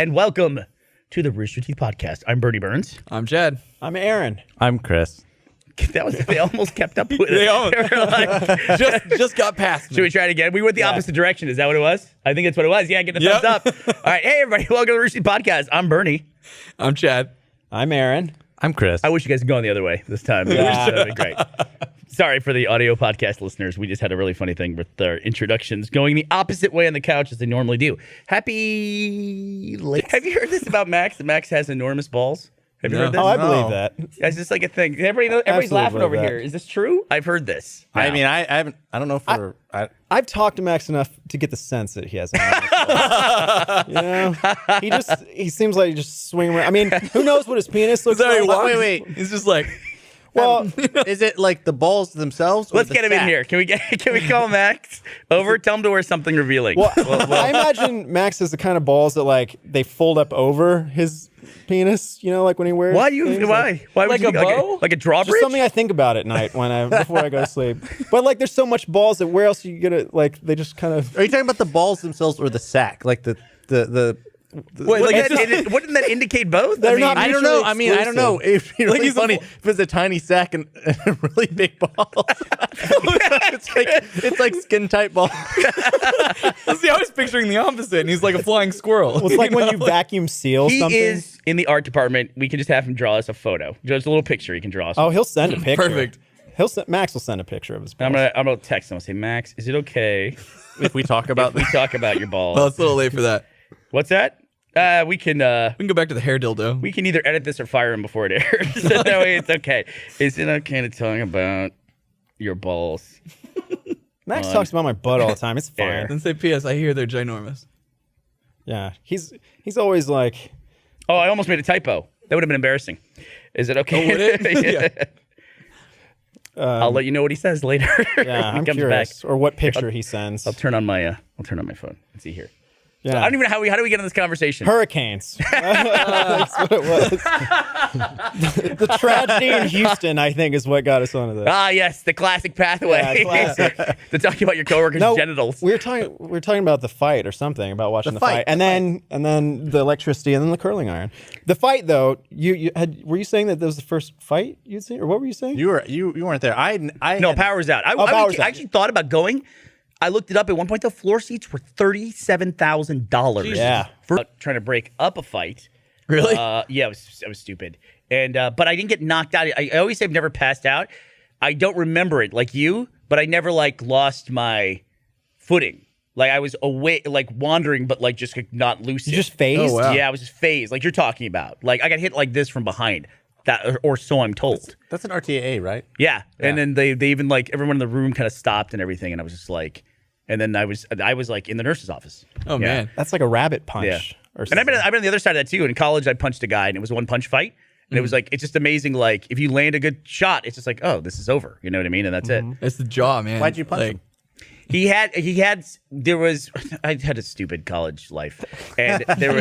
and welcome to the Rooster Teeth Podcast. I'm Bernie Burns. I'm Jed. I'm Aaron. I'm Chris. They almost kept up with it. They were like, just got past me. Should we try it again? We went the opposite direction. Is that what it was? I think that's what it was. Yeah, get the thumbs up. All right. Hey, everybody. Welcome to the Rooster Teeth Podcast. I'm Bernie. I'm Chad. I'm Aaron. I'm Chris. I wish you guys had gone the other way this time. Yeah. That would be great. Sorry for the audio podcast listeners. We just had a really funny thing with our introductions going the opposite way on the couch as they normally do. Have you heard this about Max? That Max has enormous balls? Have you heard this? Oh, I believe that. It's just like a thing. Everybody's Absolutely laughing over believe here. that. Is this true? I've heard this. I mean, I haven't. I don't know for. I've talked to Max enough to get the sense that he has. You know, he seems like he just swing around. I mean, who knows what his penis looks like? Wait. He's just like, Well, Is it like the balls themselves? Or Let's the get him in sack? here. Can we call Max over? Tell him to wear something revealing. well, I imagine Max has the kind of balls that like they fold up over his penis. You know, like when he wears. Why things, Why would Like you a think- bow? like a drawbridge? Just something I think about at night before I go to sleep. But like, there's so much balls that where else you get it? Like they just kind of. Are you talking about the balls themselves or the sack? Like the. wait, like Wouldn't that indicate both? They're not I don't know. I mean, I don't know. It'd be really he's a funny if it's a tiny sack and really big balls. it's like skin tight balls. see, I was picturing the opposite, and he's like a flying squirrel. Well, it's like when you vacuum seal He something. is in the art department. We can just have him draw us a photo. Just a little picture he can draw us. Oh, he'll send a picture. Perfect. Max will send a picture of his balls. I'm gonna text him and say, Max, is it okay If we talk about if we talk about your balls? Well, it's a little late for that. What's that? We can We can go back to the hair dildo. we can either edit this or fire him before it airs. So that way it's okay. Is it okay to talk about your balls? Max talks about my butt all the time. It's Air. fine. Then say, P.S. I hear they're ginormous. Yeah, he's always like, Oh, I almost made a typo. That would have been embarrassing. Is it okay? Oh, would it? Yeah. I'll let you know what he says later. yeah, when he I'm comes curious, back. or what picture he sends. I'll turn on my phone. Let's see here. Yeah. I don't even know how do we get in this conversation? Hurricanes. That's what it was. The tragedy in Houston, I think, is what got us onto this. Ah, yes, the classic pathway. Yeah, classic. To talk about your coworkers' genitals. we were talking about the fight or something, about watching the fight, and then the electricity, and then the curling iron. The fight, though, were you saying that that was the first fight you'd seen, or what were you saying? you weren't there. No, power's out. I actually thought about going. I looked it up. At one point, the floor seats were $37,000. Yeah. For trying to break up a fight. Really? Yeah, it was stupid. And but I didn't get knocked out. I always say I've never passed out. I don't remember it like you, but I never like lost my footing. Like I was away, like wandering, but like just not lucid. You just phased? Oh, wow. Yeah, I was just phased, like you're talking about. Like I got hit like this from behind. That or so I'm told. That's an RTA, right? Yeah. And then they even like everyone in the room kind of stopped and everything, and I was just like, and then I was like in the nurse's office. Oh, Yeah. man. That's like a rabbit punch. Yeah. Or And I've been something. on the other side of that too. In college, I punched a guy, and it was a 1-punch fight. And it was like, it's just amazing. Like if you land a good shot, it's just like, oh, this is over. You know what I mean? And that's it. It's the jaw, man. Why'd you punch him? I had a stupid college life, and there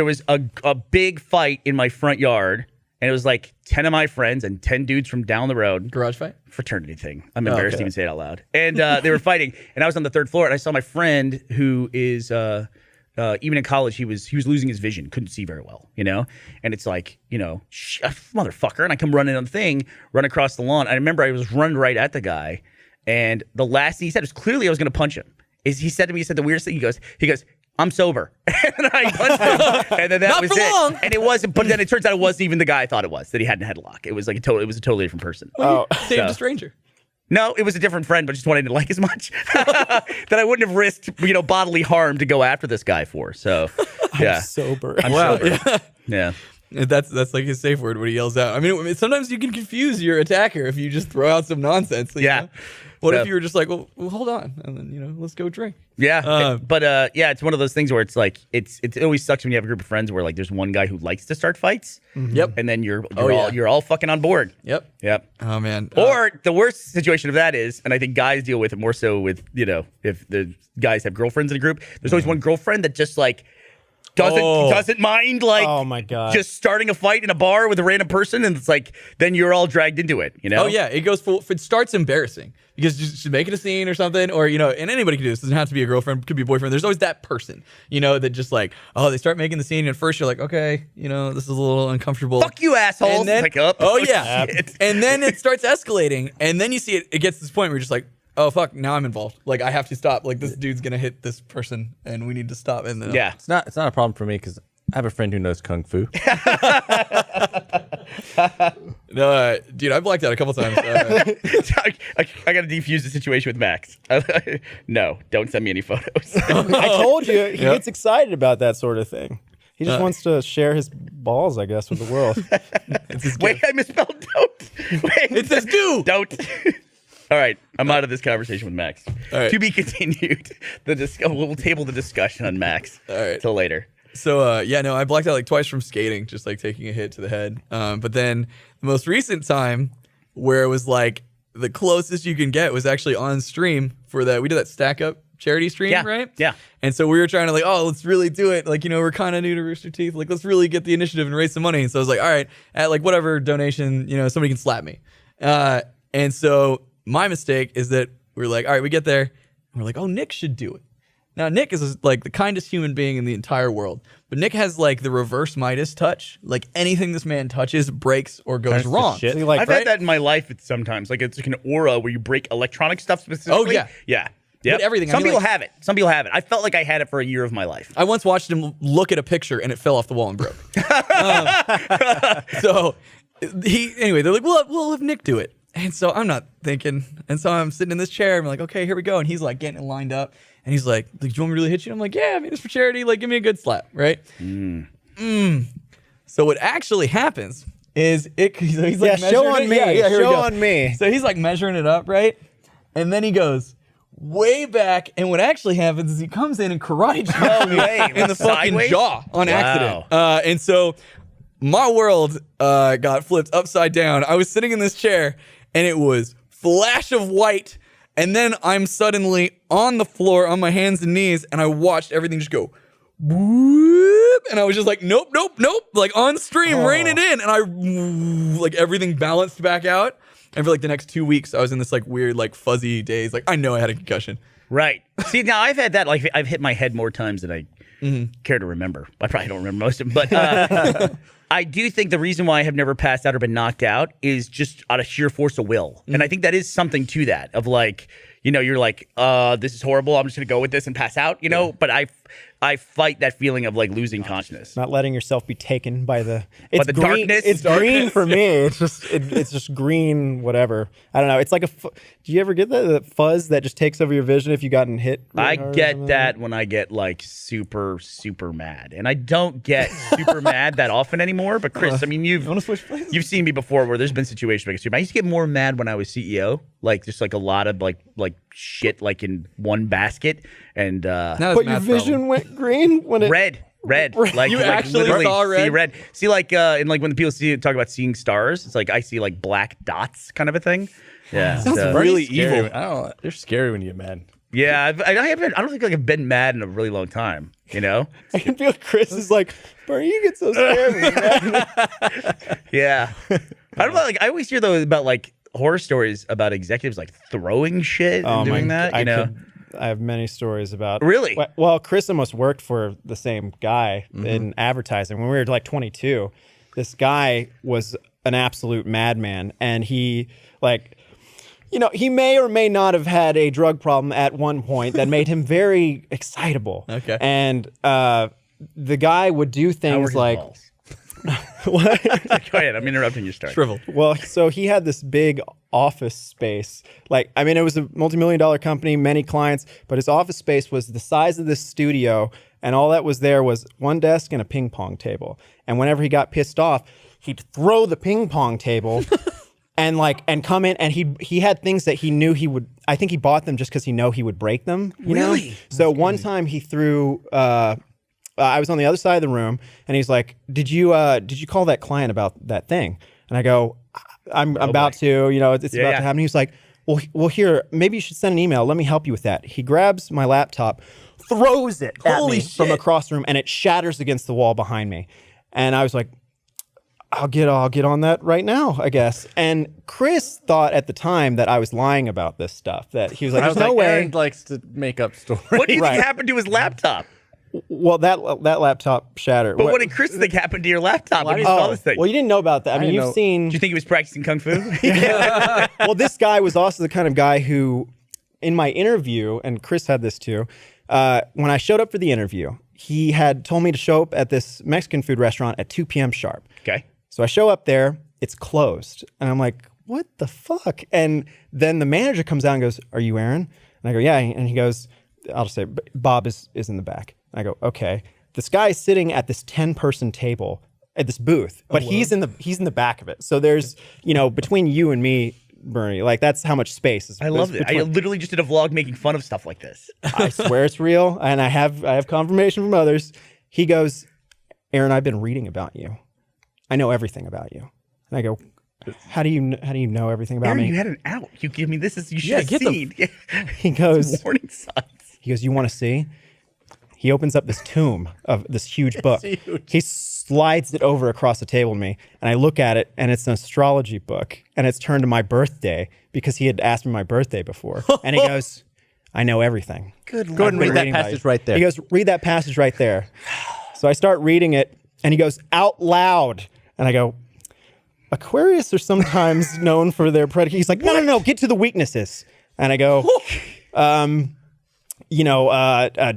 was a big fight in my front yard, and it was like 10 of my friends and 10 dudes from down the road. Garage fight? Fraternity thing. I'm embarrassed to okay. even say it out loud. And they were fighting, and I was on the third floor, and I saw my friend who is even in college, he was losing his vision, couldn't see very well, you know. And it's like, you know, motherfucker, and I come running on the thing, run across the lawn. I remember I was running right at the guy, and the last thing he said was clearly I was going to punch him. He said the weirdest thing. He goes, I'm sober. And I punched him. And then that Not was for it. long. And it wasn't, but then it turns out it wasn't even the guy I thought it was, that he hadn't had a lock. It was like it was a totally different person. Oh. Saved a stranger. No, it was a different friend, but just one I didn't like as much. That I wouldn't have risked, bodily harm to go after this guy for. So, yeah. I'm sober. I'm Wow. sober. Yeah. Yeah. That's like his safe word when he yells out. I mean, sometimes you can confuse your attacker if you just throw out some nonsense. You Yeah. know? What So- if you were just like, well, hold on, and then let's go drink. Yeah, but it's one of those things where it's like it always sucks when you have a group of friends where like there's one guy who likes to start fights. Yep. And then you're yeah. you're all fucking on board. Yep. Yep. Oh man. Or the worst situation of that is, and I think guys deal with it more so with if the guys have girlfriends in a group. There's always one girlfriend that just like doesn't mind like Oh my God. just starting a fight in a bar with a random person, and it's like then you're all dragged into it, you know? Oh yeah, it goes full. It starts embarrassing because she's making a scene or something, or and anybody can do this. It doesn't have to be a girlfriend, could be a boyfriend. There's always that person, that just like, they start making the scene, and at first you're like, okay, this is a little uncomfortable. Fuck you, assholes. And then, It's like, oh yeah, shit. and then it starts escalating, and then you see it gets to this point where you're just like, oh fuck, now I'm involved. Like I have to stop. Like this dude's gonna hit this person, and we need to stop. And then Yeah. It's not a problem for me because I have a friend who knows kung fu. No, dude, I blacked out a couple times. I gotta defuse the situation with Max. No, don't send me any photos. I told you, he gets excited about that sort of thing. He just wants to share his balls, I guess, with the world. Wait, I misspelled don't. Wait, It says do. don't. All right, I'm out of this conversation with Max. All right. To be continued. We'll table the discussion on Max. All right. Till later. So I blacked out like twice from skating, just like taking a hit to the head. But then the most recent time where it was like the closest you can get was actually on stream for we did that stack up charity stream, Yeah, right? yeah. And so we were trying to let's really do it. Like, we're kind of new to Rooster Teeth. Like, let's really get the initiative and raise some money. And so I was like, all right, at like whatever donation, somebody can slap me. And so my mistake is that we're like, all right, we get there. And we're like, oh, Nick should do it. Now, Nick is like the kindest human being in the entire world, but Nick has like the reverse Midas touch. Like anything this man touches breaks or goes Turns to wrong. shit. He, like, I've had that in my life sometimes. Like it's like an aura where you break electronic stuff specifically. Oh, yeah. Yeah. Yep. But everything. I Some mean, people like- have it. Some people have it. I felt like I had it for a year of my life. I once watched him look at a picture and it fell off the wall and broke. So anyway, they're like, we'll have Nick do it. And so I'm not thinking. And so I'm sitting in this chair. And I'm like, okay, here we go. And he's like getting it lined up. And he's like, do you want me to really hit you? I'm like, yeah, I mean, it's for charity. Like, give me a good slap, right? So what actually happens is he's like show measuring on it. me. Yeah, here we Show go. on me. So he's like measuring it up, right? And then he goes way back. And what actually happens is he comes in and karate chops me way. in the fucking Sideways? jaw on Wow. accident. And so my world got flipped upside down. I was sitting in this chair and it was flash of white. And then I'm suddenly on the floor on my hands and knees and I watched everything just go whoop, and I was just like, nope, like on stream, rein it in. And I like everything balanced back out. And for like the next 2 weeks, I was in this like weird, like fuzzy daze. Like I know I had a concussion. Right. See, now I've had that. Like I've hit my head more times than I care to remember. I probably don't remember most of them, but I do think the reason why I have never passed out or been knocked out is just out of sheer force of will. And I think that is something to that of like, you're like, this is horrible. I'm just going to go with this and pass out, But I fight that feeling of like losing consciousness. Not letting yourself be taken by the the green, darkness? It's green for me. It's just green, whatever. I don't know. It's like do you ever get the fuzz that just takes over your vision if you gotten hit? Really I hard or get something? that when I get like super, super mad. And I don't get super mad that often anymore. But Chris, I mean, you've seen me before where there's been situations where I used to get more mad when I was CEO. Like just like a lot of like shit like in one basket. And Now it's But your Matt's vision problem. went green when it. red. Like You like actually literally saw red? see red. See like in like when the people talk about seeing stars, it's like I see like black dots kind of a a thing. Yeah. Sounds so- really Scary. evil. I don't know. They're scary when you get mad. Yeah, I don't think like I've been mad in a really long time, I can feel Chris is like, Burnie, you get so scary. Man. Yeah. I don't know, like I always hear though about like horror stories about executives like throwing shit and doing that, I have many stories about. Really? Well, Chris almost worked for the same guy in advertising when we were like 22. This guy was an absolute madman, and he he may or may not have had a drug problem at one point that made him very excitable. Okay. And the guy would do How were things his like. balls? What? Go ahead, I'm interrupting your story. Shriveled. Well, so he had this big office space. Like, I mean, it was a multi-million-dollar company, many clients, but his office space was the size of this studio, and all that was there was one desk and a ping pong table. And whenever he got pissed off, he'd throw the ping pong table and come in, and he had things that he knew he would. I think he bought them just because he know he would break them. You know? Really? So one time he threw. I was on the other side of the room, and he's like, "Did you call that client about that thing?" And I go, "I'm about to. It's about to happen." He's like, "Well, here, maybe you should send an email. Let me help you with that." He grabs my laptop, throws it at Holy me from shit. across the room, and it shatters against the wall behind me. And I was like, I'll get on that right now, I guess. And Chris thought at the time that I was lying about this stuff. That he was like, I "There's was no like, way." Aaron likes to make up stories. What do you Right. think happened to his laptop? Well, that laptop shattered. But what did Chris think happened to your laptop when you Oh, saw this thing? well, you didn't know about that. I mean, didn't you've know. seen. Do you think he was practicing kung fu? Well, this guy was also the kind of guy who, in my interview, and Chris had this too, when I showed up for the interview, he had told me to show up at this Mexican food restaurant at 2 p.m. sharp. Okay. So I show up there, it's closed. And I'm like, what the fuck? And then the manager comes out and goes, "Are you Aaron?" And I go, "Yeah." And he goes, I'll just say, "Bob is in the back." And I go, "Okay." This guy is sitting at this 10-person table at this booth, but he's in the back of it. So there's, between you and me, Burnie, like that's how much space is. I love it. I between- literally just did a vlog making fun of stuff like this. I swear it's real, and I have confirmation from others. He goes, "Aaron, I've been reading about you. I know everything about you." And I go, How do you know everything about Aaron, me?" you had an out. You give me this. You should have get the- seen. He goes, Warning signs. He goes, "You want to see?" He opens up this tome of this huge book. huge. He slides it over across the table to me, and I look at it, and it's an astrology book, and it's turned to my birthday because he had asked me my birthday before. And he goes, "I know everything." Good Go ahead and Been read that reading about passage you." right there. He goes, "Read that passage right there." So I start reading it, and he goes, "Out loud." And I go, "Aquarius are sometimes known for their predicate." He's like, no, get to the weaknesses. And I go,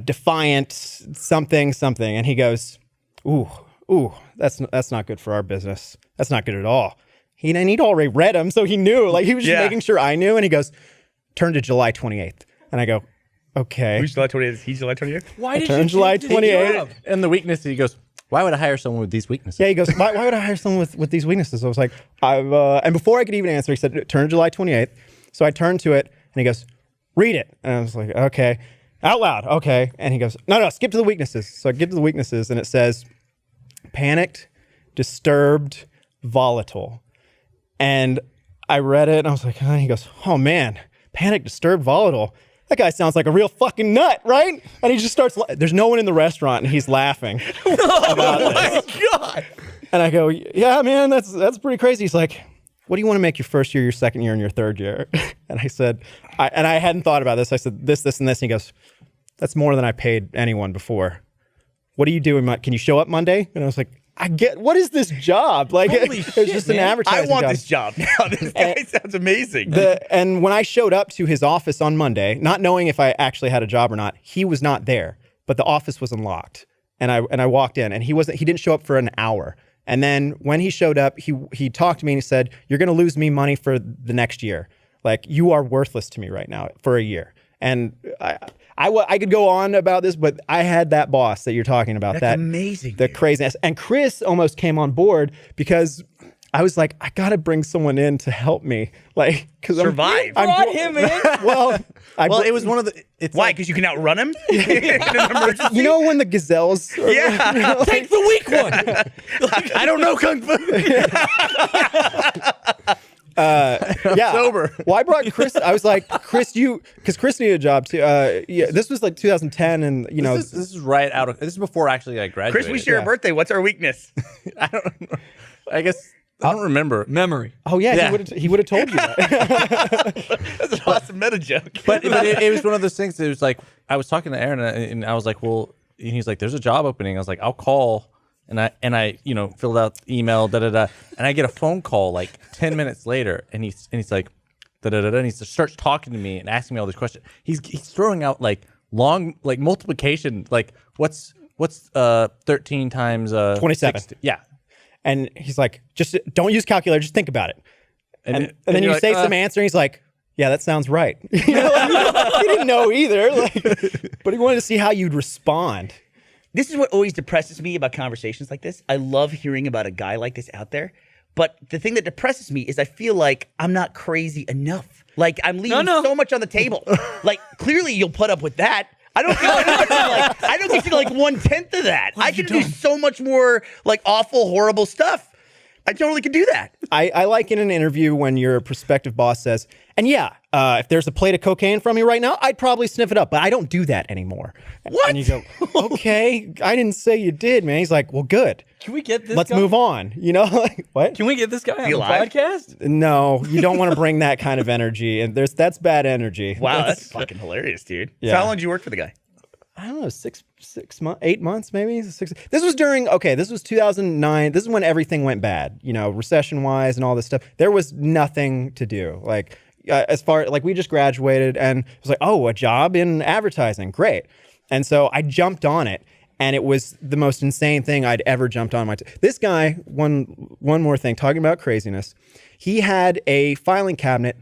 defiant something. And he goes, ooh, that's not good for our business. That's not good at all. And he'd already read them, so he knew. Like, he was just Yeah. making sure I knew. And he goes, "Turn to July 28th. And I go, "Okay." Who's July 28th? He's July 28th? Why did Turn you July change the 28th. job? And the weakness, he goes, "Why would I hire someone with these weaknesses?" Yeah, he goes, why would I hire someone with these weaknesses? I was like, and before I could even answer, he said, "Turn to July 28th. So I turned to it, and he goes, "Read it." And I was like, "Okay." Out loud, "Okay." And he goes, no, skip to the weaknesses. So I get to the weaknesses, and it says, panicked, disturbed, volatile. And I read it, and I was like, and he goes, "Oh, man, panicked, disturbed, volatile. That guy sounds like a real fucking nut, right?" And he just starts, there's no one in the restaurant, and he's laughing about this. God. And I go, "Yeah, man, that's pretty crazy." He's like, "What do you want to make your first year, your second year, and your third year?" And I said, I hadn't thought about this. I said, this, and this. And he goes, "That's more than I paid anyone before. What are you doing? Can you show up Monday?" And I was like, what is this job? Like, Holy it's shit, just man. an I advertising want job. this job now. This guy sounds amazing. And when I showed up to his office on Monday, not knowing if I actually had a job or not, he was not there, but the office was unlocked. And I walked in, and he didn't show up for an hour. And then when he showed up, he talked to me and he said, "You're going to lose me money for the next year. Like, you are worthless to me right now for a year." And I could go on about this, but I had that boss that you're talking about. That's that amazing, The dude. craziness. And Chris almost came on board because I was like, I got to bring someone in to help me. Like, because Survive. Brought him in. Well, Well, it was one of the. It's Why? like- Because you can outrun him? In an emergency? you know when the gazelles are, Yeah. Take the weak one. I don't know kung fu. yeah. sober. Well, I brought Chris. I was like, because Chris needed a job too. Yeah, this was like 2010, and This is right out of. This is before actually I graduated. Chris, we share a birthday. What's our weakness? I don't know. I guess I don't remember. Memory. oh yeah, Yeah. he would have told you that. That's an awesome meta joke. But it was one of those things. It was like I was talking to Aaron, and I was like, "Well," and he's like, "There's a job opening." I was like, "I'll call." And I filled out the email, and I get a phone call like 10 minutes later, and he's like, and he starts talking to me and asking me all these questions. He's throwing out like long multiplication, like what's 13 times 27. 60? Yeah. And he's like, just don't use calculator, just think about it. And then you're you like, say some answer, and he's like, "Yeah, that sounds right." He didn't know either, but he wanted to see how you'd respond. This is what always depresses me about conversations like this. I love hearing about a guy like this out there. But the thing that depresses me is I feel like I'm not crazy enough. Like, I'm leaving so much on the table. Like, clearly you'll put up with that. I don't consider like 1/10 of that. I can do so much more like awful, horrible stuff. I totally could do that. I like in an interview when your prospective boss says, And yeah, if there's a plate of cocaine from me right now, I'd probably sniff it up, but I don't do that anymore. What? And you go, okay, I didn't say you did, man. He's like, well, good. Can we get this Let's guy? move on. You know, like, what? Can we get this guy on the alive? podcast? No, you don't want to bring that kind of energy. And that's bad energy. Wow, that's fucking hilarious, dude. Yeah. So how long did you work for the guy? I don't know, 6 months, 8 months, maybe 6. This was this was 2009. This is when everything went bad, you know, recession wise and all this stuff. There was nothing to do. Like, as far like we just graduated and it was like, oh, a job in advertising. Great. And so I jumped on it and it was the most insane thing I'd ever jumped on. This guy, one more thing, talking about craziness. He had a filing cabinet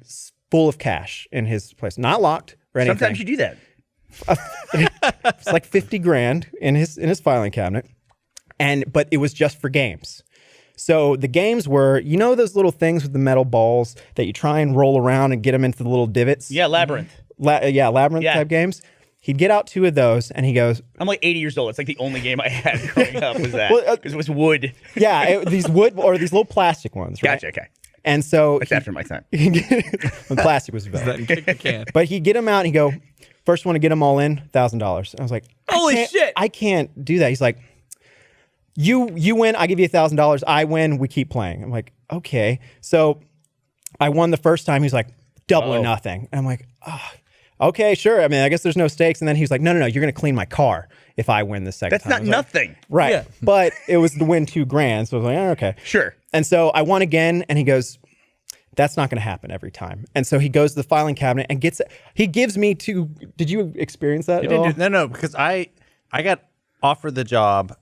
full of cash in his place, not locked or anything. Sometimes you do that. It's like 50 grand in his filing cabinet. But it was just for games. So the games were, you know, those little things with the metal balls that you try and roll around and get them into the little divots? Yeah, Labyrinth. Labyrinth type games. He'd get out 2 of those and he goes, I'm like 80 years old. It's like the only game I had growing up was that. Well, Because it was wood. yeah, these wood or these little plastic ones, right? Gotcha, okay. And so That's after my time. when plastic was available. Kick the can. But he'd get them out and he'd go, first one to get them all in, $1,000. I was like, Holy shit. I can't do that. He's like, you win, I give you $1,000. I win, we keep playing. I'm like, okay. So I won the first time. He's like, double or nothing. And I'm like, oh, okay, sure. I mean, I guess there's no stakes. And then he was like, no, you're going to clean my car if I win the second That's time. not I was like, nothing. right. Yeah. But it was to win $2,000. So I was like, oh, okay. Sure. And so I won again, and he goes, that's not going to happen every time. And so he goes to the filing cabinet and he gives me 2. Did you experience that? No, because I got offered the job,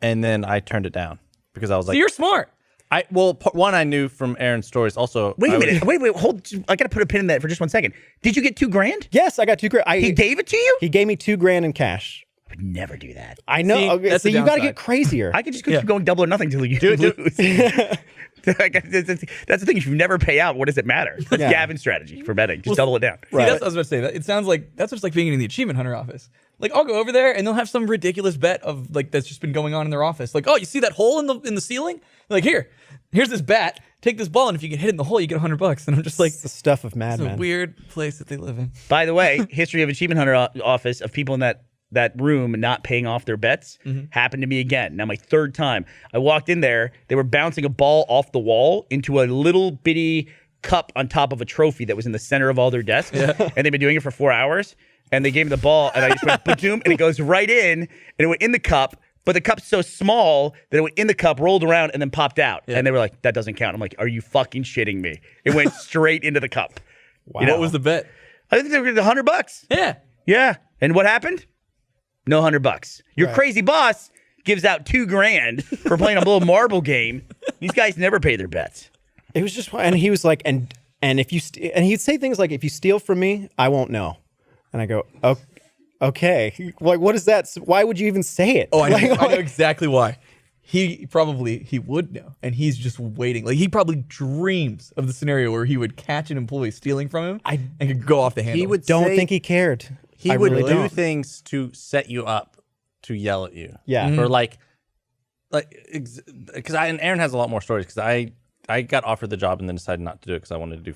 and then I turned it down because I was So like, you're smart. one I knew from Aaron's stories. Also, Wait a minute. Wait, hold. I got to put a pin in that for just 1 second. Did you get $2,000? Yes, I got $2,000. He gave it to you? He gave me $2,000 in cash. I would never do that. I know. See, okay, that's so the you got to downside. get crazier. I could just keep going double or nothing until you lose. That's the thing. If you never pay out, what does it matter? That's Yeah. Gavin's strategy for betting. Just double it down. See, that's what I was about to say. It sounds like that's just like being in the Achievement Hunter office. Like, I'll go over there and they'll have some ridiculous bet of like that's just been going on in their office. Like, oh, you see that hole in the ceiling? They're like, here's this bat. Take this ball, and if you get hit in the hole, you get $100. And I'm just like, It's the stuff of it's a madmen. weird place that they live in. By the way, history of Achievement Hunter office of people in that room not paying off their bets happened to me again. Now, my 3rd time. I walked in there. They were bouncing a ball off the wall into a little bitty cup on top of a trophy that was in the center of all their desks. And they've been doing it for 4 hours. And they gave me the ball, and I just went, boom, and it goes right in, and it went in the cup. But the cup's so small that it went in the cup, rolled around, and then popped out. And they were like, that doesn't count. I'm like, are you fucking shitting me? It went straight into the cup. Wow. You know, What was the bet? I think they were $100. Yeah. Yeah. And what happened? No $100. Your crazy boss gives out $2,000 for playing a little marble game. These guys never pay their bets. It was just, and he was like, and if you, and he'd say things like, if you steal from me, I won't know. And I go, okay. Like, what is that? Why would you even say it? Oh, I know, Like, I know exactly why. He would know, and he's just waiting. Like, he probably dreams of the scenario where he would catch an employee stealing from him and could go off the handle. he would don't say- think he cared. He I would really do don't. things to set you up to yell at you. Yeah. Or because Aaron has a lot more stories because I got offered the job and then decided not to do it because I wanted to do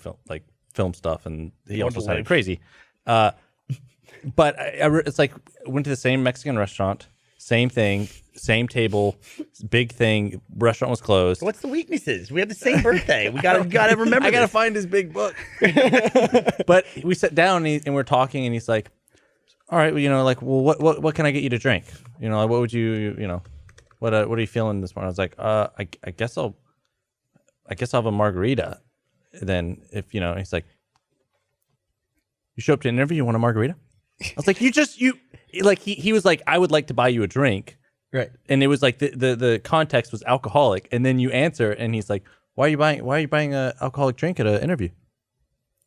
film stuff, and he also sounded crazy. But it's like went to the same Mexican restaurant, same thing, same table, big thing. Restaurant was closed. What's the weaknesses? We have the same birthday. We gotta remember. I gotta this. find his big book. But we sat down and we're talking, and he's like, "All right, well, what can I get you to drink? What would you, what are you feeling this morning?" I was like, I guess I'll have a margarita." Then if he's like, "You show up to an interview, you want a margarita?" I was like, he was like, "I would like to buy you a drink." right. And it was like the context was alcoholic, and then you answer, and he's like, why are you buying a alcoholic drink at an interview?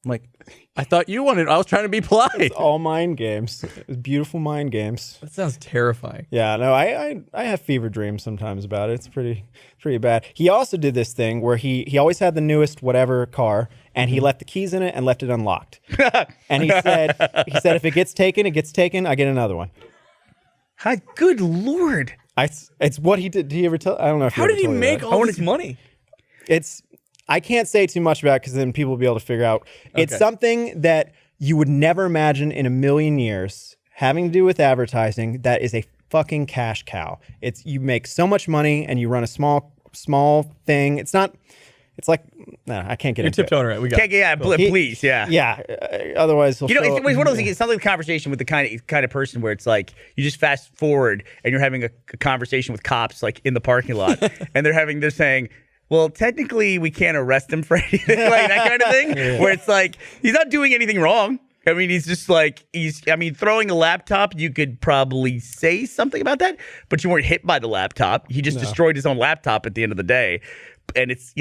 I'm like, I thought you wanted. I was trying to be polite. It's all mind games. It's beautiful mind games. That sounds terrifying. Yeah, no, I have fever dreams sometimes about it. It's pretty bad. He also did this thing where he always had the newest whatever car, and he left the keys in it and left it unlocked. And he said if it gets taken, I get another one. Hi, good Lord. It's what he did. Did he ever tell? I don't know if How did he make all this money? It's I can't say too much about it because then people will be able to figure out. It's something that you would never imagine in a million years having to do with advertising. That is a fucking cash cow. It's you make so much money and you run a small thing. It's not. It's like I can't get You're into tiptoeing it. right. We got. Yeah, please, yeah. Yeah. Otherwise, You know, it's one of those things. It sounds like a conversation with the kind of person where it's like you just fast forward and you're having a conversation with cops like in the parking lot, and they're saying, "Well, technically, we can't arrest him for anything," like that kind of thing. Where it's like he's not doing anything wrong. I mean, he's just like throwing a laptop. You could probably say something about that, but you weren't hit by the laptop. He just destroyed his own laptop at the end of the day, and it's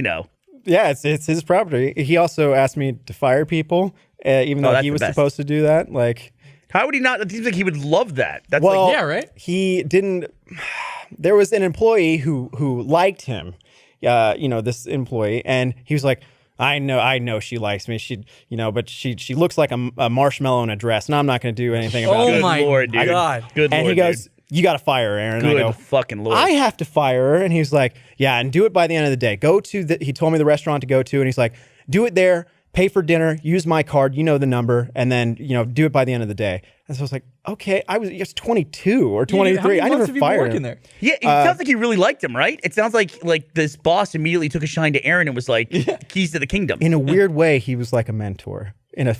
Yeah, it's his property. He also asked me to fire people, even though that's he the was best. supposed to do that. Like, how would he not? It seems like he would love that. That's well, like, yeah, right? He didn't. There was an employee who liked him, this employee, and he was like, I know she likes me. But she looks like a marshmallow in a dress, and I'm not going to do anything about Oh it. my Lord, dude. God. Good And Lord, he goes, dude. "You got to fire her, Aaron." And I Good go, fucking Lord. I have to fire her. And he's like, "Yeah, and do it by the end of the day. He told me the restaurant to go to, and he's like, do it there, pay for dinner, use my card, you know the number, and then, do it by the end of the day." And so I was like, okay, I was just 22 or 23. How many I months never have you been fired working him. there? Yeah, it sounds like he really liked him, right? It sounds like this boss immediately took a shine to Aaron and was like, keys to the kingdom. In a weird way, he was like a mentor. In a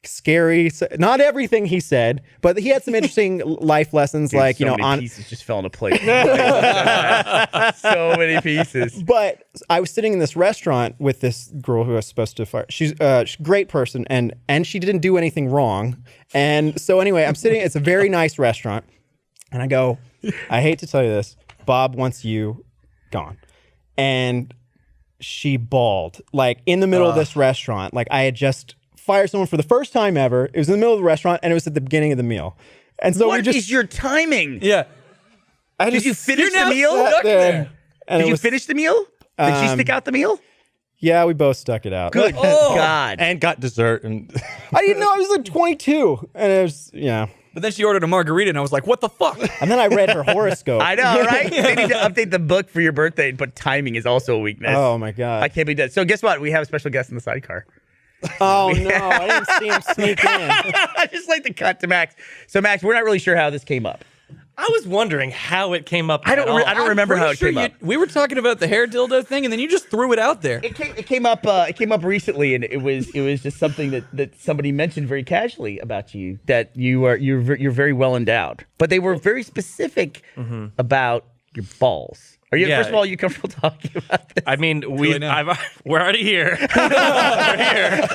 scary, not everything he said, but he had some interesting life lessons, Dude, like, so many on. pieces just fell into place. So many pieces. But I was sitting in this restaurant with this girl who I was supposed to fire. She's a great person, and she didn't do anything wrong. And so anyway, I'm sitting. It's a very nice restaurant, and I go, I hate to tell you this, Bob wants you gone. And she bawled, like in the middle of this restaurant. Like I had just fired someone for the first time ever. It was in the middle of the restaurant, and it was at the beginning of the meal. And so What is your timing? Yeah. Did you finish the now meal? stuck there. And Did it you was- finish the meal? Did she stick out the meal? Yeah, we both stuck it out. Good God. And got dessert and I didn't know I was like 22, and it was But then she ordered a margarita, and I was like, what the fuck? And then I read her horoscope. I know, right? They need to update the book for your birthday, but timing is also a weakness. Oh my god! I can't be dead. So guess what? We have a special guest in the sidecar. Oh no! I didn't see him sneak in. I just like to cut to Max. So Max, we're not really sure how this came up. I was wondering how it came up. I don't remember how it came up. We were talking about the hair dildo thing, and then you just threw it out there. It came up. It came up recently, and it was just something that somebody mentioned very casually about you, that you're very well endowed, but they were very specific about your balls. Yeah. First of all, are you comfortable talking about this? I mean, we're already here. We're here.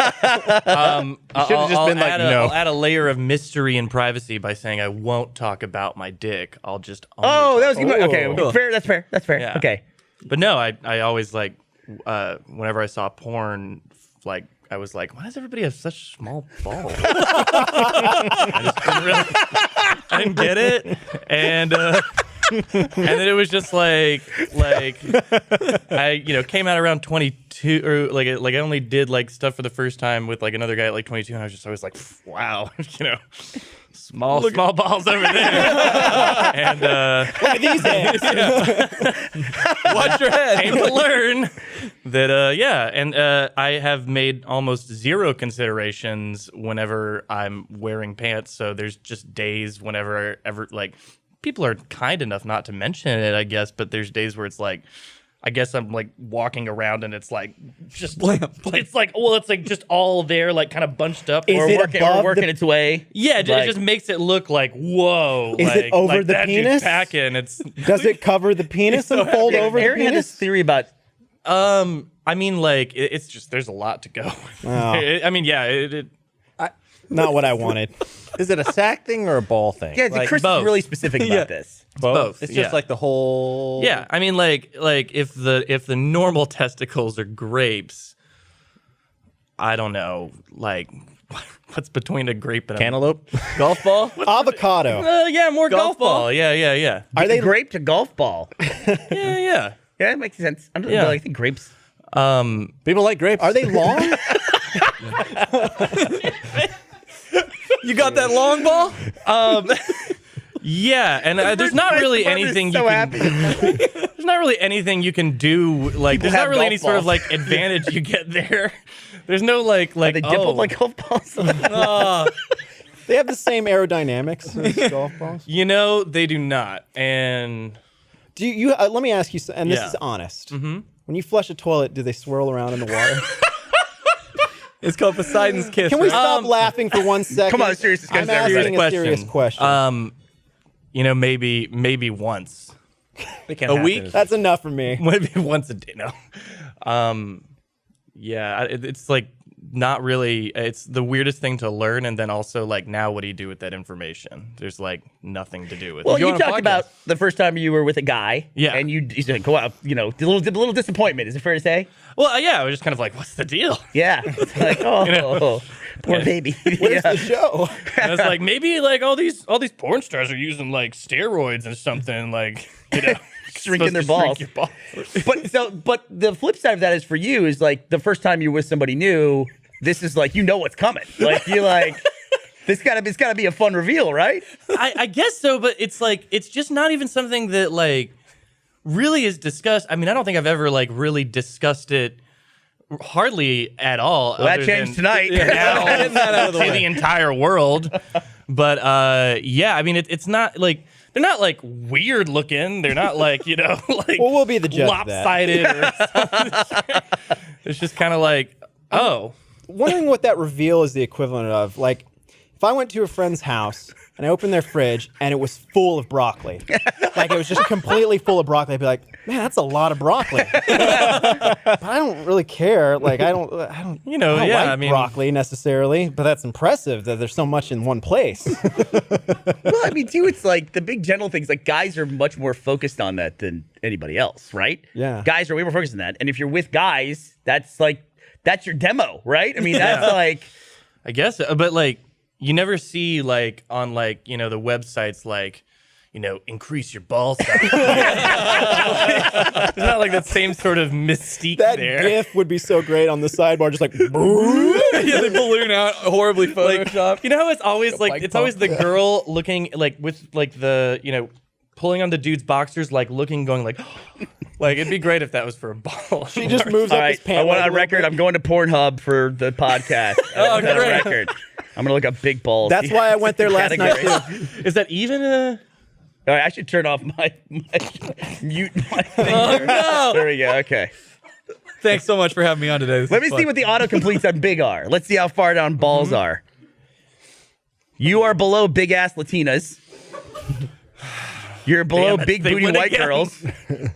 should've just been like, no. I'll add a layer of mystery and privacy by saying I won't talk about my dick. I'll just. Oh, that was good. Okay, Cool. fair. That's fair. That's fair. Yeah. Okay. But no, I always like whenever I saw porn, like I was like, why does everybody have such small balls? I didn't get it, and then it was just like I came out around 22, or like I only did like stuff for the first time with like another guy at like 22, and I was just always like, wow, small balls over there. And Look at these hands. watch your head. Came to learn that and I have made almost zero considerations whenever I'm wearing pants. So there's just days whenever like people are kind enough not to mention it, I guess, but there's days where it's like, I guess I'm like walking around and it's like just it's like just all there, like kind of bunched up. Is it above working the- its way. Yeah, Like- it just makes it look like, whoa. Is it over like the that dude's penis? packing. It's Does it cover the penis and fold over the Aaron had this penis? theory about. I mean, like it's just there's a lot to go. Oh. I mean, yeah, it Not what I wanted. is it a sack thing or a ball thing? Yeah, Like, Chris both. is really specific about this. both. It's yeah. just like the whole. Yeah, I mean, like if the normal testicles are grapes, I don't know, like what's between a grape and Cantaloupe. a golf ball? Avocado. Yeah, more golf ball. Yeah. Are they grape to golf ball? Yeah. Yeah, it makes sense. I don't Yeah. know. I think grapes. People like grapes. Are they long? You got that long ball? Yeah, and there's not really anything so you can. happy. There's not really anything you can do. Like, there's have not really any golf sort of balls. like advantage you get there. There's no like They dimpled like golf balls. They have the same aerodynamics as golf balls. you know, they do not. And Do you? Let me ask you, and this Yeah. is honest. Mm-hmm. When you flush a toilet, do they swirl around in the water? It's called Poseidon's Kiss. Can we stop laughing for 1 second? Come on, serious discussion, I'm asking everybody. a serious question. you know, maybe once, a week? That's enough for me. maybe once a day. No, yeah, it's like not really. It's the weirdest thing to learn, and then also like now, what do you do with that information? There's like nothing to do with Well, it. you on a talked podcast. about the first time you were with a guy. Yeah. And you said, go out, you know, a little disappointment. Is it fair to say? Well, yeah, I was just kind of like, what's the deal? Yeah. It's like, oh, poor baby. Where's Yeah. the show? And I was like, maybe like all these porn stars are using like steroids or something, like, you know, Shrinking their supposed balls. to shrink your balls. But the flip side of that is for you is like the first time you're with somebody new, this is like, you know what's coming. Like, you're like, it's gotta be a fun reveal, right? I guess so, but it's like it's just not even something that like really is discussed. I mean, I don't think I've ever like really discussed it hardly at all. Well, that other changed than tonight. Now Getting that out of the to way. the entire world. But yeah, I mean, it's not like they're not like weird looking. They're not like, you know, like Well, we'll be the judge of that. lopsided or something. It's just kind of like, oh. Wondering what that reveal is the equivalent of. Like, if I went to a friend's house and I opened their fridge and it was full of broccoli, like it was just completely full of broccoli, I'd be like, man, that's a lot of broccoli. But I don't really care. Like, I don't You know, I don't yeah, like I mean- broccoli necessarily, but that's impressive that there's so much in one place. Well, I mean, too, it's like the big general things. Like guys are much more focused on that than anybody else, right? Yeah. Guys are way more focused on that. And if you're with guys, that's your demo, right? I mean, that's like, I guess, but like you never see like on like, you know, the websites like, you know, increase your ball size. It's not like that same sort of mystique That there. GIF would be so great on the sidebar, just like, Yeah, they balloon out horribly photoshopped. You know how it's always like bike it's always the girl looking like with like the, you know, pulling on the dude's boxers, like looking, going like, like it'd be great if that was for a ball. he just moves all up right, his pants. I want on record, I'm going to Pornhub for the podcast. Oh, Is that on great. record? I'm going to look up big balls. That's why I went there last night, Category. too. Is that even a? All right, I should turn off my mute my thing. Oh, There we go. Okay. Thanks so much for having me on today. This Let is me fun. see what the autocompletes on big are. Let's see how far down balls are. You are below big ass Latinas. You're below Damn it, big they booty win white again. girls.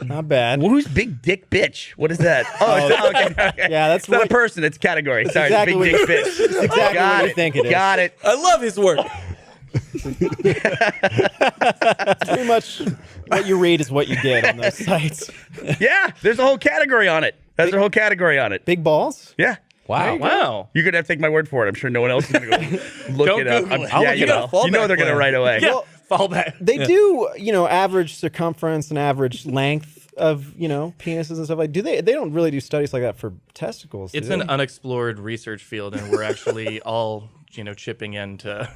Not bad. Well, who's big dick bitch? What is that? Oh, okay. Yeah, that's It's not a what- person. It's a category. Sorry, exactly big what- dick bitch. That's exactly Got what it. you think it is. Got it. I love his work. Pretty much what you read is what you get on those sites. Yeah, there's a whole category on it. There's a whole category on it. Big balls? Yeah. Wow. Wow. You're gonna have to take my word for it. I'm sure no one else is gonna go look Don't it up. Google it. Yeah, I'll you look it know. up. You know they're gonna Fallback right away. Yeah. Well, Fall back. They do, average circumference and average length of, penises and stuff like. Do they? They don't really do studies like that for testicles. do It's they? an unexplored research field, and we're actually all, chipping in to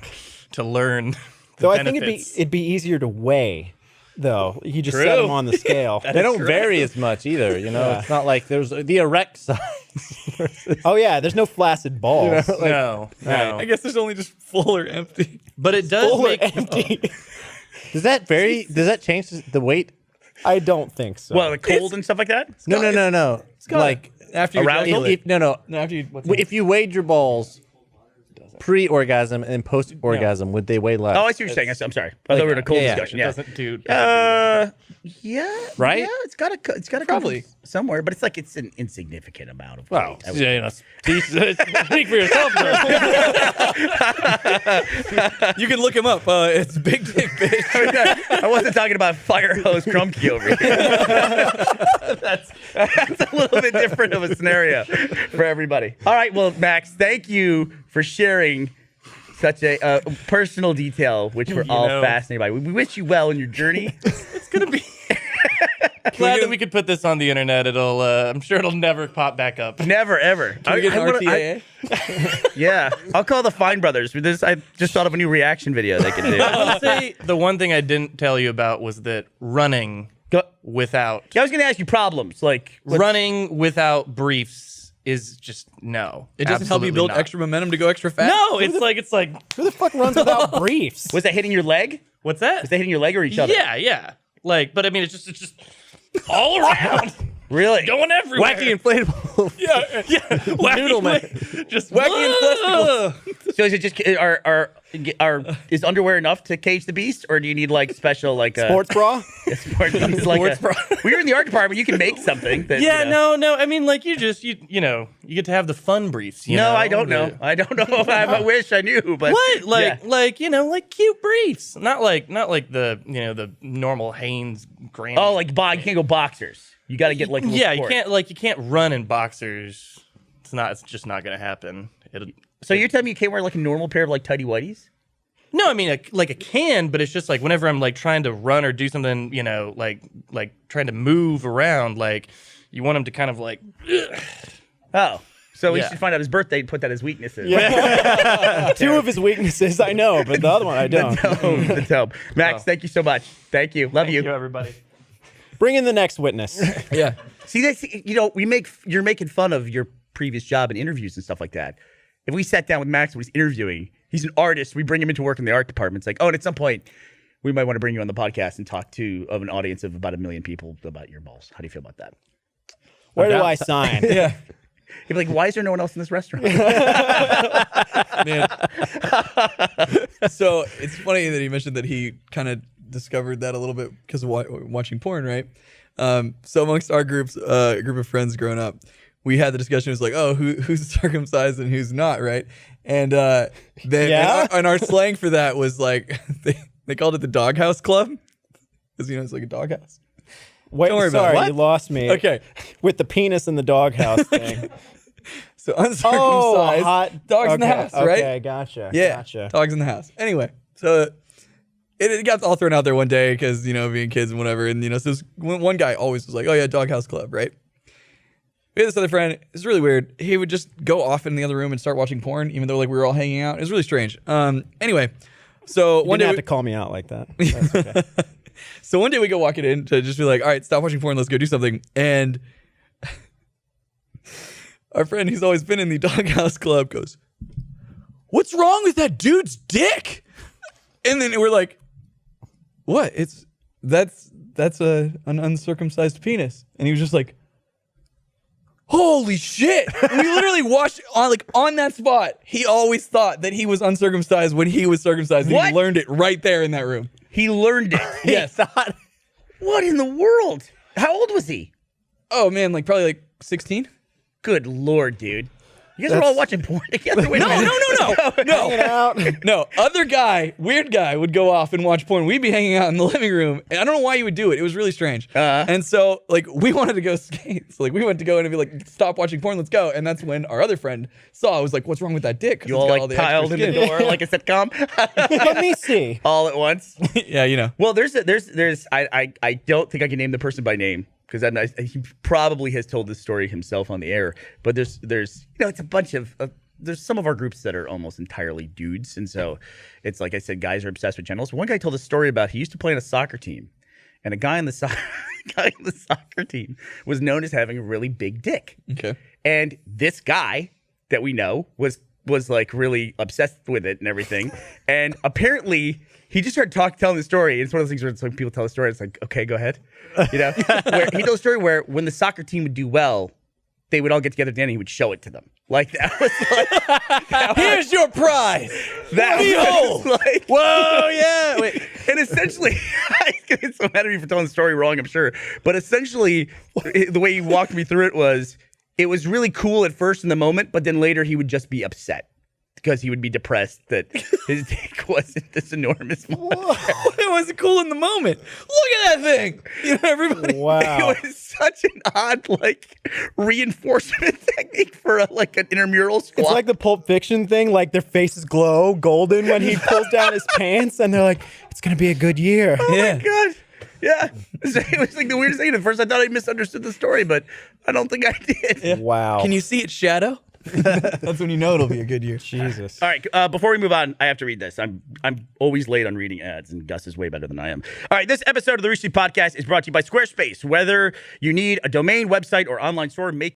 learn. The Though I think benefits. it'd be easier to weigh, though. You just set True. them on the scale. They don't vary as much either. It's not like there's the erect side. Oh yeah, there's no flaccid balls. No. I guess there's only just full or empty. But it does Full or make empty. Does that vary? Does that change the weight? I don't think so. Well, the cold and stuff like that. No. Like After you Arousal? ejaculate. no. No, after you. If you weighed your balls pre-orgasm and post-orgasm, would they weigh less? Oh, I see what you're saying. I'm sorry. I thought we were in a cold yeah, discussion. it Yeah. doesn't do. Yeah. Right? Yeah, it's got to Probably. come somewhere, but it's an insignificant amount of Well, weight. I would speak for yourself. Bro. You can look him up. It's Big Dick Bitch. I wasn't talking about fire hose Crumpkey over here. that's a little bit different of a scenario for everybody. All right, well, Max, thank you for sharing such a personal detail, which we're all know. fascinated by. We wish you well in your journey. It's gonna be. glad that we could put this on the internet. It'll, I'm sure it'll never pop back up. Never ever. Can we get an wanna- RTAA? yeah, I'll call the Fine Brothers. I just thought of a new reaction video they can do. I would say the one thing I didn't tell you about was that running without I was going to ask you problems like running without briefs is just no. It doesn't help you Absolutely build not. extra momentum to go extra fast. No, it's like Who the fuck runs without briefs? Was that hitting your leg? what's that? Was that hitting your leg or each other? Yeah. Like, but I mean, it's just all around, Really? going everywhere. Wacky inflatable. yeah, wacky Noodle man. just Wacky inflatable. So is it just is underwear enough to cage the beast, or do you need like special like Sports bra? sports bra? When you're in the art department, you can make something. That, Yeah, you know. no. I mean, like you get to have the fun briefs. You No, know? I don't know. I don't know. I wish I knew, but What? Like, yeah. like cute briefs. Not like the the normal Hanes grand. Oh, like you can't go boxers. You got to get like a little yeah, sport. you can't run in boxers. It's just not gonna happen. So you're telling me you can't wear like a normal pair of like tighty whities? No, I mean like a can, but it's just like whenever I'm like trying to run or do something, like trying to move around, like you want him to kind of like. Oh, so we Yeah. should find out his birthday and put that as weaknesses. Two of his weaknesses I know, but the other one I don't. The dope. Max, thank you so much. Thank you. Love you. Thank you, everybody. Bring in the next witness. Yeah. See, that's you're making fun of your previous job and interviews and stuff like that. If we sat down with Max when he's interviewing, he's an artist. We bring him into work in the art department. It's like, oh, and at some point, we might want to bring you on the podcast and talk to an audience of about 1 million people about your balls. How do you feel about that? Where do I sign? Yeah. You'd be like, why is there no one else in this restaurant? Man. So it's funny that he mentioned that he kind of discovered that a little bit because of watching porn, right? So amongst our group of friends growing up, we had the discussion. It was like, oh, who's circumcised and who's not, right? And then and our slang for that was like they called it the doghouse club because it's like a doghouse. Wait, Don't worry about it. sorry, What? you lost me. Okay. With the penis in the doghouse thing. So uncircumcised dogs in the house, right? Okay, gotcha. Yeah, Gotcha. dogs in the house. Anyway, so it got all thrown out there one day because being kids and whatever, and so this one guy always was like, "Oh yeah, doghouse club," right? We had this other friend. It's really weird. He would just go off in the other room and start watching porn, even though like we were all hanging out. It was really strange. Anyway, so one You didn't day have to call me out like that. That's okay. So one day we go walking in to just be like, all right, stop watching porn, let's go do something. And our friend who's always been in the doghouse club goes, "What's wrong with that dude's dick?" And then we're like, "What? That's an uncircumcised penis." And he was just like, "Holy shit!" And we literally watched on that spot. He always thought that he was uncircumcised when he was circumcised. And What? he learned it right there in that room. He learned it. Yes. What in the world? How old was he? Oh man, probably 16. Good Lord, dude. You guys are all watching porn together. Wait a minute. Hanging out. No, other guy, weird guy, would go off and watch porn. We'd be hanging out in the living room, and I don't know why he would do it. It was really strange. And so, we wanted to go skate. So, we went to go and be like, "Stop watching porn, let's go." And that's when our other friend saw. I was like, "What's wrong with that dick?" 'Cause You it's all got all the extra piled in the skin. door like a sitcom, Let me see. all at once. Yeah, Well, there's I don't think I can name the person by name because he probably has told this story himself on the air. But there's it's a bunch of there's some of our groups that are almost entirely dudes, and so it's like I said, guys are obsessed with genitals. One guy told a story about he used to play on a soccer team, and a guy on the soccer team was known as having a really big dick. Okay. And this guy that we know was like really obsessed with it and everything. And apparently he just started telling the story. It's one of those things where it's like people tell the story. It's like, okay, go ahead. Where he told a story where when the soccer team would do well, they would all get together at the end and he would show it to them. Like that was like, Here's your prize. that was like, Whoa, yeah. Wait. and essentially, he's getting so mad at me for telling the story wrong, I'm sure. But essentially, the way he walked me through it was really cool at first in the moment, but then later he would just be upset because he would be depressed that his dick wasn't this enormous monster. It wasn't cool in the moment. Look at that thing. Everybody. Wow. It was such an odd, reinforcement technique for an intramural squat. It's like the Pulp Fiction thing, like their faces glow golden when he pulls down his pants and they're like, it's going to be a good year. Oh my God. Yeah. It was like the weirdest thing. At first, I thought I misunderstood the story, but I don't think I did. Wow. Can you see its shadow? That's when you know it'll be a good year. Jesus. All right, before we move on, I have to read this. I'm always late on reading ads, and Gus is way better than I am. All right, this episode of the Rooster Podcast is brought to you by Squarespace. Whether you need a domain, website, or online store, make